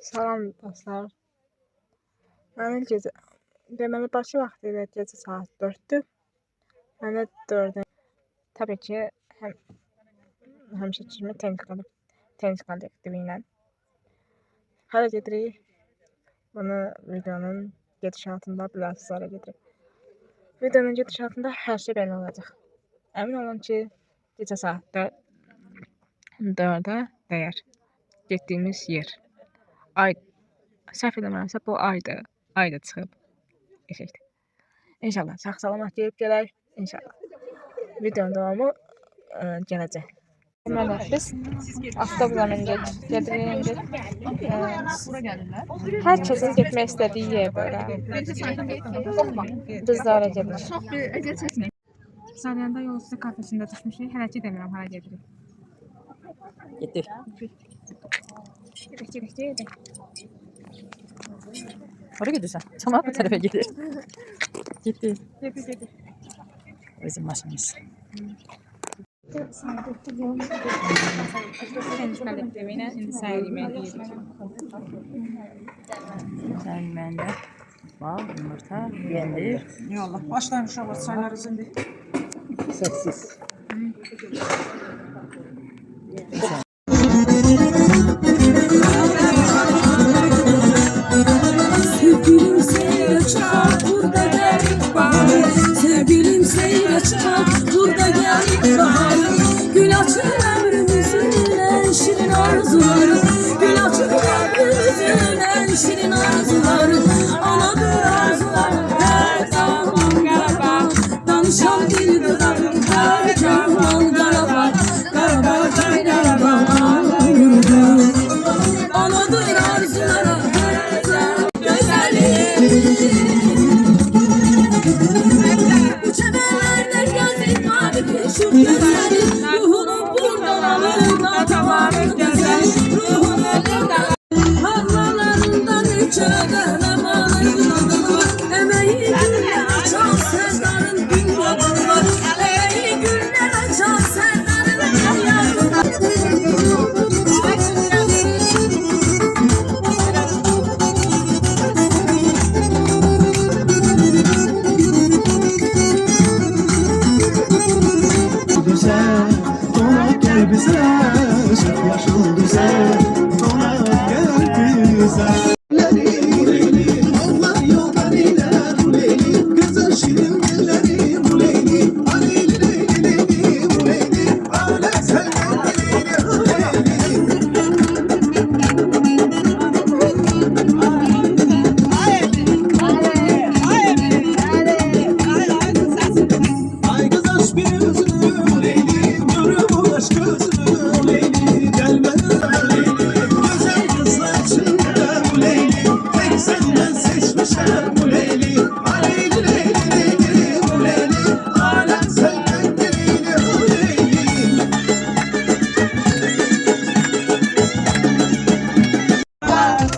Salam dostlar. Mənim gecə deməli Bakı vaxtı ilə gecə saat 4-dür. Mən də 4-ün təbii ki, həmişə kimi tenis kollektivi ilə hara gedirik. Bunu videonun gedişatında bilərsiniz hara gedirik. Videonun gedişatında hər şey belə olacaq. Əmin olun ki, gecə saat 4-ə dəyər getdiyimiz yer. Ay, səhv eləmirəmsə bu ayda çıxıb eşəkdir. İnşallah sağ-salamat gəlib gələk. İnşallah. Videonun davamı gələcək. Deməli, biz avtobusa mindik, gedirik. Bura gəlirlər. Hər kəsin getmək istədiyi yer belə. Biz də oraya gedirik. Çox bir əziyyət çəkmək. Salyanda yol üstü kafesində düşmüşük. Hələ ki demirəm hara gedirik. Getdik. Gedək. Oraya gidiyorsan. Tamam bu tarafa gelir. Gitti. Gedək. Bizim maşımız. Tenis kollektivi ilə indi səhər yeməyi yedik. Sen yemeğinde bal, yumurta, yendir. Yallah, başlaymış olur çaylar izindi. Sessiz. Sevgilim seyre çıkar burada gelip bahar. Sevgilim seyre çıkar burada gelip bahar. Gül açır ömrümüzün en şirin arzuları. Gül açır ömrümüzün en şirin arzuları. Anadır arzularım her zaman Karabağ. Danışan dil dudağım her zaman Karabağ. Karabağ, Karabağ, yurdum. Anadır arzularım her zaman Uçemelerde gözün mavi kuşun güzeli. Ruhunu buradan alın atavarın güzeli. Ruhunu buradan havalarından içeriden emanın adı var. Emeği günler açan sevdanın dünyaları var. Emeği günler açan sevdanın dünyaları var. Güzel, donak gel bize, çok yaşıl güzel, donak gel bize. Allah yoldan iler bu leyli, güzel şirin dilleri bu leyli, aleyli leyli leyli bu leyli, alem senden leyli bu leyli. Ay kız aç bir yüzünü leyli, görüm ulaş gözünü leyli, gelmeden leyli, güzel kızlar içinde bu leyli, tek senden seçmişler bu leyli, aleyli leyli leyli bu leyli, alem senden leyli bu leyli.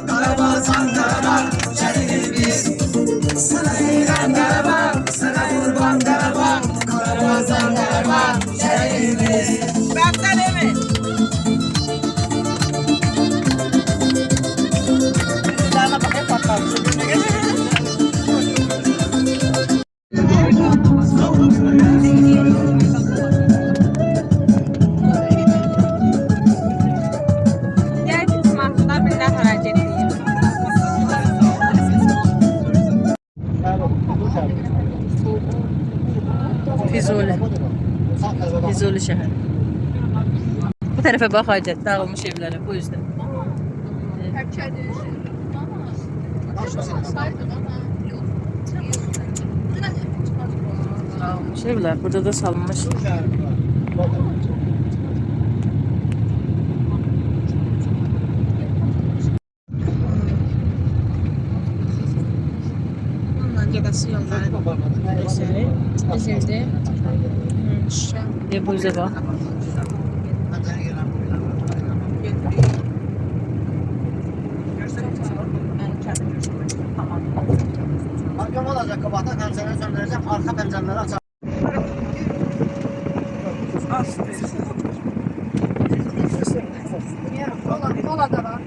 Karabağ Karabağ, şehir biz, sana İran Karabağ, sana kurban Karabağ, Karabağ Karabağ, şehir biz. Gəl qismətində billah hara gedirik. Füzuli. Füzuli şehir. Bu tarafa bak Hacet, dağılmış evlere bu yüzden. Dağılmış evler, burada da salınmış. Ondan gedəsi yolları əsəri. Biz indi Bu yüze bak. Arkam olacak kabahta, pencereyi söndüreceğim, arka pencereleri açacağım. Kola da var.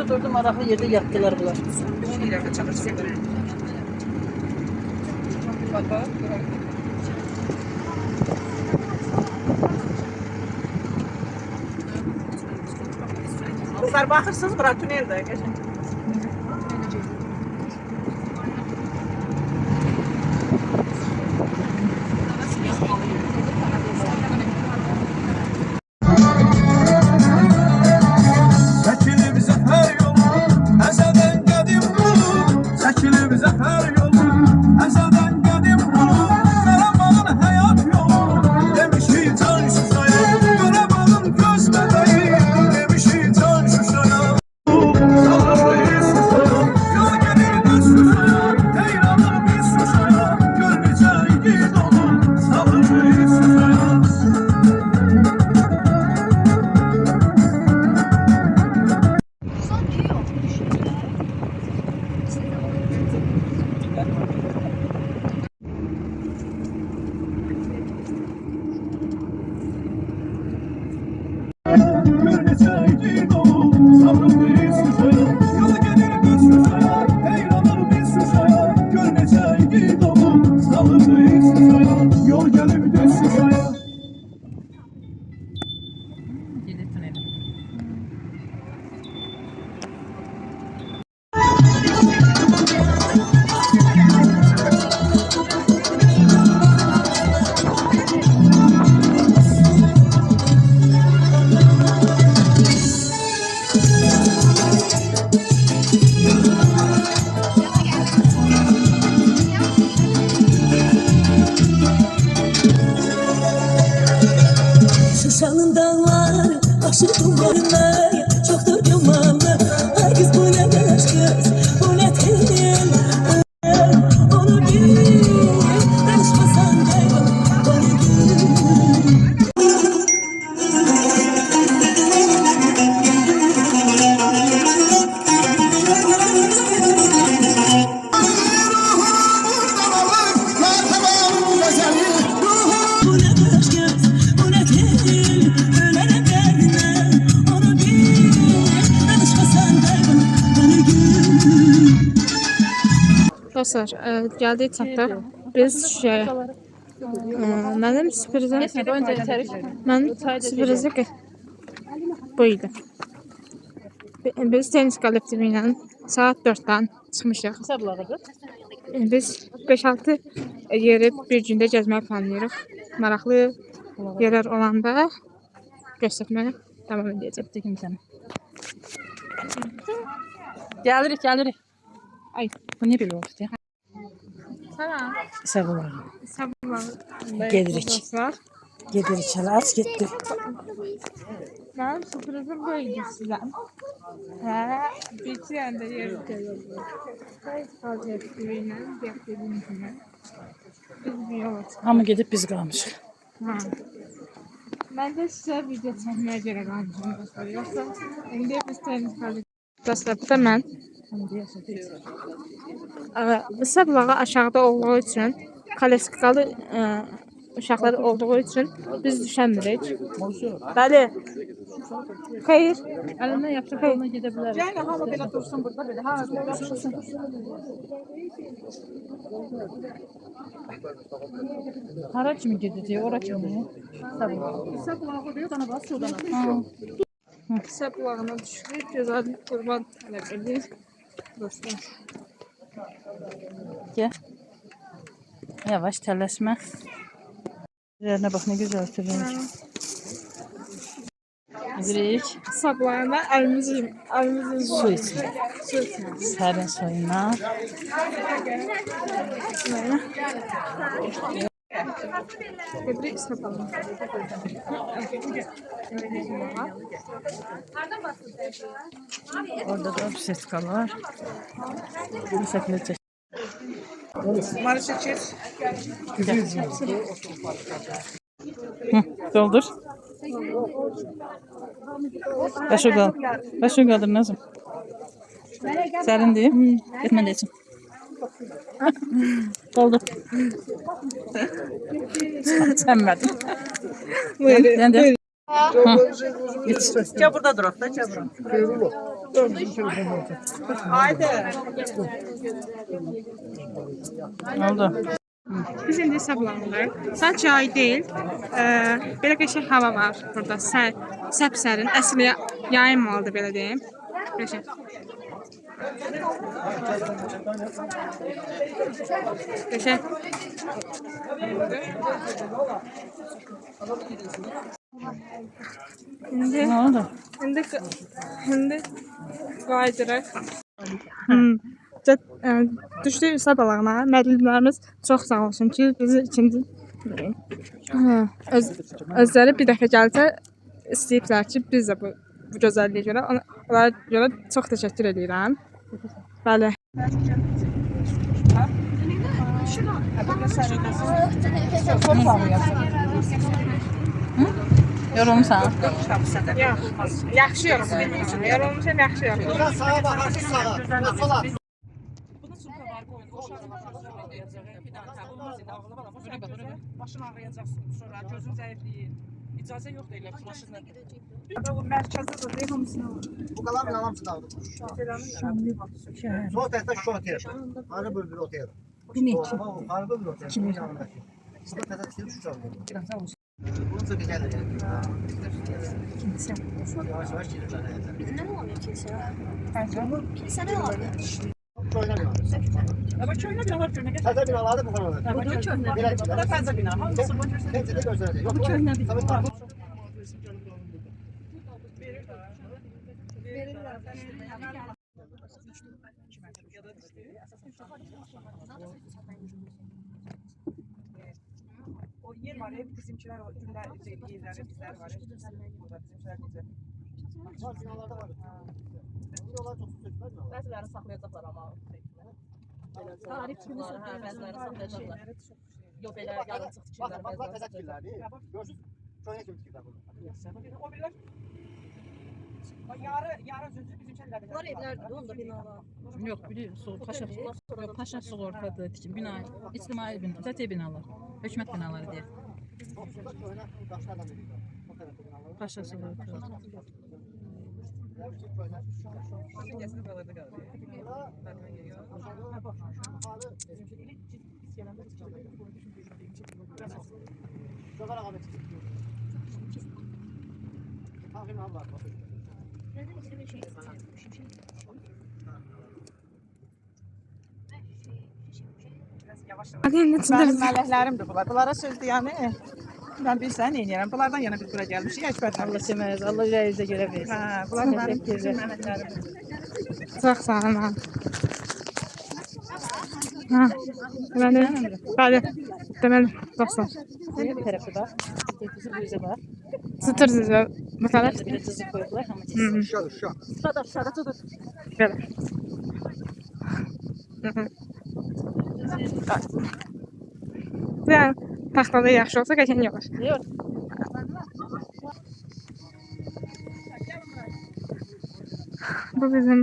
Durdu maraqlı yerdə yatdılar bunlar. Kızlar bakırsınız bura tünelde. Geçin. Çəkilib zəfər yolu, əzədən qədim qulu. Çəkilib zəfər yolu, əzədən qədim qulu. Qarabağın həyat yolu, demişik can Şuşaya. Qarabağın göz bəbəyi, demişik can Şuşaya. Salırız Şuşaya, yol gelir düz Şuşaya. Heyranır biz Şuşaya, gör necə igid olur. Salırız Şuşaya. Gör necə igid olur, salırız Şuşaya. Yol gelir düz Şuşaya, heyranır biz Şuşaya. Gör necə igid olur, salırız Şuşaya. Yol gelir düz Şuşaya. Şuşanın dağları başı dumanlı, çoktur dumanlı. Ay kız bu ne kız, bu ne tel. Onu bil, danışmasan kaybol, onu bil. Bu ne kız, bu ne tel. Ölene derdine, onu bil, danışmasan kaybol, onu bil. Dostlar, gəldik çatdıq. Biz mənim sürprizim bu idi. Biz tenis kollektivi ilə saat 4-dən çıxmışıq. Biz 5-6 yeri bir gündə gəzməyi planlayırıq. Maraqlı yerlər olanda göstərməyə davam edəcək. Gəlirik, gəlirik. Ay, Bu ne belə oldu ya? salam. Sağ olun. Sabahlar. Gedirik. Dostlar, Gedirik, aç getdi. mənim sürprizim bu idi sizə. Bir iki yanda yeri gəlir. Tenis kollektivi ilə gətirdiyim kimi. Biz bir yola çıxdıq. Hamı gedib biz qalmışıq. Mən də sizə video çəkməyə görə qalmışım dostlar. Yoxsa indi biz tenis kollektivi. Dostlar, bu da mən. Sablağı aşağıda olduğu üçün, kolesikalı uşaqlar olduğu üçün biz düşəmirik. Bəli. Xeyr. Əlindən yapışıb yoluna gedə bilərik. Gəlin hamı belə dursun burada belə. Ha, yapışsın. Hara kimi gedəcək, ora kimi. İsa kulağı diyor, dana bas, şuradan. Sablağına düşürük, gözəl qurban tələb edir. Dostlar. Gəl. Yavaş, tələsmə. Üzərinə bax, nə gözəl oturur. Gidirik. Sablayanda əlimizin Su için. Su için. Sərin suyuna. Tebrik sapalım. Orada da setkalar. Bu şəkildə çək. Bunları seçir. Doldur. Başı qaldır Nazım. Sərin deyim. Getmən də içim. Oldu. Sənmədin. Sən də. Gel burada durak da gel burada. Haydi. Oldu. Biz indi hesablanırıq. Sadəcə ay deyil. Belə qəşəng hava var burada. Səpsərin. Əsl yayın malıdır belə deyim. Qəşəng. Qəşəng. Nə oldu? İndi qaydırıq. Düşdük hesab alağına. Müəllimlərimiz çox sağ olsun ki, bizi ikinci özləri bir dəfə gəlsə istəyiblər ki, biz də bu gözəlliyə görə onlara görə çox təşəkkür edirəm. Bəli. Yorulmuşsan? Yaxşı yorulmuşam. Yorulmuşam, yaxşı yorulmuşam. Biraz sağa bakarsın sağa. Biraz sola. Başın ağrıyacak sonra gözün zayıflayır. İcazə yoxdur elə maşınla. Bu mərkəzdə də hamısını. Bu kalan binalar mısın aldım? Sol tarafta şu otel. Arı bölgülü otel. Bu ne için? Arı bölgülü otel. Kimin yanındaki? Sol tarafta şu çaldı. Bunu da güzel de yani. Kimse. Yavaş yavaş gidiyorlar. Ne oluyor kimse? Kimse ne oluyor? Ama köyünə binalar görünə Taze binalarda bu kadar. Bu köyünə bina. Bu da fazla bina. Hamısı bu cür. Hepsi de gösterecek. Yok, Bu köyünə bina. O yer var, hep bizimkiler o günler yerleri bizler var. Burada bizimkiler bize. Var binalarda var. Binalar çok süper binalar. Bəzilərini saxlayacaqlar amma. Tarif kimi saxlayacaqlar. Bəzilərini saxlayacaqlar. Yox belə yarımçıq tikirlər. Bak bak kazak kirler değil. Görsün. Köyüne kim tikirler bunu. O birler. Yarı sözü bizimkiler bilir. Bunlar evlərdir, onda binalar. Yox, bilir, Paşa sığortadır, tikim bina, ictimai bina, tətii binalar, hökumət binaları deyək. Köyüne taşlardan veriyorlar. O tarafta binalar. Paşa sığorta. Şoför abi çıktı. Tahmin al bak. Hadi ne çizdiriz? Mələklərimdir bunlar. Bunlara sözdür yəni. Mən bilsən neyniyərəm. Bunlardan yana biz bura gəlmişik. Əkbərdən. Allah seməyiz, Allah rəyizə görə versin. Hə, bunlar mənim mələklərimdir. Çox sağ olun. Ha, bəli, deməli, dostlar. Bir tərəfi bax, düzü bu üzə bax. Çıtır düzü, bu tərəf. Bir də düzü qoyublar, hamı desin. Uşaq. Belə. Yəni, taxtada yaxşı olsa qəşəng olar. Yox. Bu bizim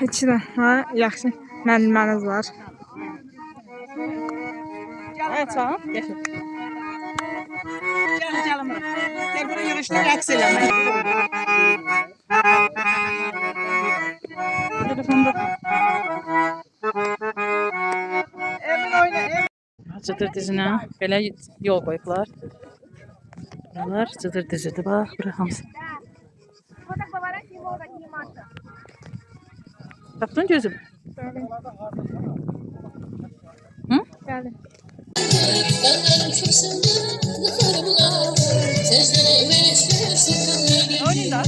içi də yaxşı müəllimlərimiz var. Ay, sağ ol. Yaşa. Gəlin bura. Gəl bura yürüyüşdə rəqs eləmək. Telefonda. Emin oyna. Çıdır dizinə belə yol qoyublar. Buralar çıdır dizidir, bax, bura hamısı. Tapdın gözüm? Hı? Bəli. Oynayın da.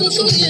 Thank you.